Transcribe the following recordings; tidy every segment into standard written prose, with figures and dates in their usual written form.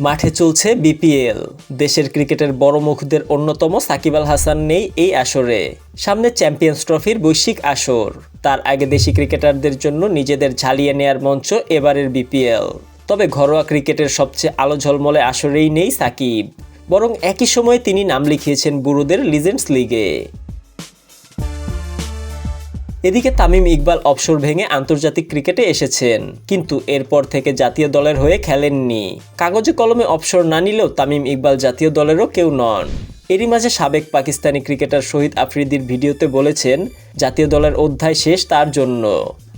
মাঠে চলছে বিপিএল। দেশের ক্রিকেটের বড় মুখদের অন্যতম সাকিব আল হাসান নেই এই আসরে। সামনে চ্যাম্পিয়ন্স ট্রফির বৈশ্বিক আসর। তার আগে দেশি ক্রিকেটারদের জন্য নিজেদের ঝালিয়ে নেয়ার মঞ্চ এবারের বিপিএল। তবে ঘরোয়া ক্রিকেটের সবচেয়ে আলো ঝলমলে আসরেই নেই সাকিব, বরং একই সময়ে তিনি নাম লিখিয়েছেন বুড়োদের লিজেন্ডস লিগে। এদিকে তামিম ইকবাল অবসর ভেঙে আন্তর্জাতিক ক্রিকেটে এসেছেন, কিন্তু এরপর থেকে জাতীয় দলের হয়ে খেলেননি। কাগজে কলমে অবসর না নিলেও তামিম ইকবাল জাতীয় দলেরও কেউ নন। এরই মাঝে সাবেক পাকিস্তানি ক্রিকেটার শহীদ আফ্রিদির ভিডিওতে বলেছেন জাতীয় দলের অধ্যায় শেষ তার জন্য।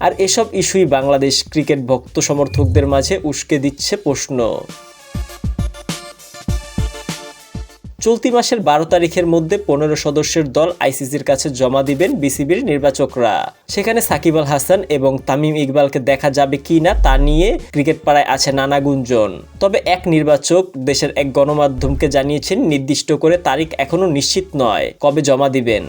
আর এসব ইস্যুই বাংলাদেশ ক্রিকেট ভক্ত সমর্থকদের মাঝে উস্কে দিচ্ছে প্রশ্ন। চলতি মাসের 12 তারিখের মধ্যে 15 সদস্যের দল আইসিসির কাছে জমা দিবেন বিসিবির নির্বাচকরা। সেখানে সাকিব আল হাসান এবং তামিম ইকবালকে দেখা যাবে কি না তা নিয়ে ক্রিকেট পাড়ায় আছে নানা গুঞ্জন। তবে এক নির্বাচক দেশের এক গণমাধ্যমকে জানিয়েছেন নির্দিষ্ট করে তারিখ এখনও নিশ্চিত নয় কবে জমা দিবেন।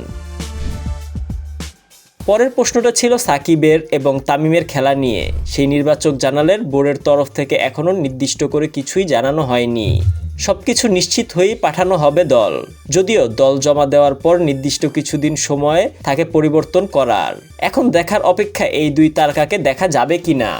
পরের প্রশ্নটা ছিল সাকিবের এবং তামিমের খেলা নিয়ে। সেই নির্বাচক জানালেন বোর্ডের তরফ থেকে এখনও নির্দিষ্ট করে কিছুই জানানো হয়নি। সবকিছু নিশ্চিত হয়েই পাঠানো হবে দল, যদিও দল জমা দেওয়ার পর নির্দিষ্ট কিছুদিন সময় থাকে পরিবর্তন করার। এখন দেখার অপেক্ষা এই দুই তারকাকে দেখা যাবে কিনা।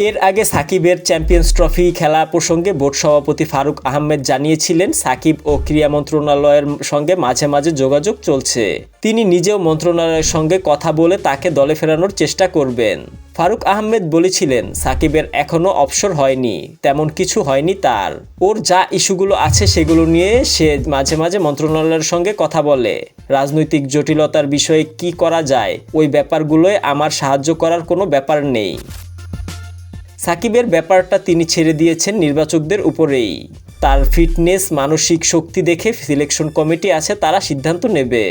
এর আগে সাকিবের চ্যাম্পিয়ন্স ট্রফি খেলা প্রসঙ্গে বোর্ড সভাপতি ফারুক আহমেদ জানিয়েছিলেন সাকিব ও ক্রীড়া মন্ত্রণালয়ের সঙ্গে মাঝে মাঝে যোগাযোগ চলছে। তিনি নিজেও মন্ত্রণালয়ের সঙ্গে কথা বলে তাকে দলে ফেরানোর চেষ্টা করবেন। ফারুক আহমেদ বলেছিলেন সাকিবের এখনও অবসর হয়নি, তেমন কিছু হয়নি তার। ওর যা ইস্যুগুলো আছে সেগুলো নিয়ে সে মাঝে মাঝে মন্ত্রণালয়ের সঙ্গে কথা বলে। রাজনৈতিক জটিলতার বিষয়ে কি করা যায় ওই ব্যাপারগুলোয় আমার সাহায্য করার কোনো ব্যাপার নেই। সাকিবের ব্যাপারটা তিনি ছেড়ে দিয়েছেন নির্বাচকদের উপরেই। তার ফিটনেস, মানসিক শক্তি দেখে সিলেকশন কমিটি আছে, তারা সিদ্ধান্ত নেবে।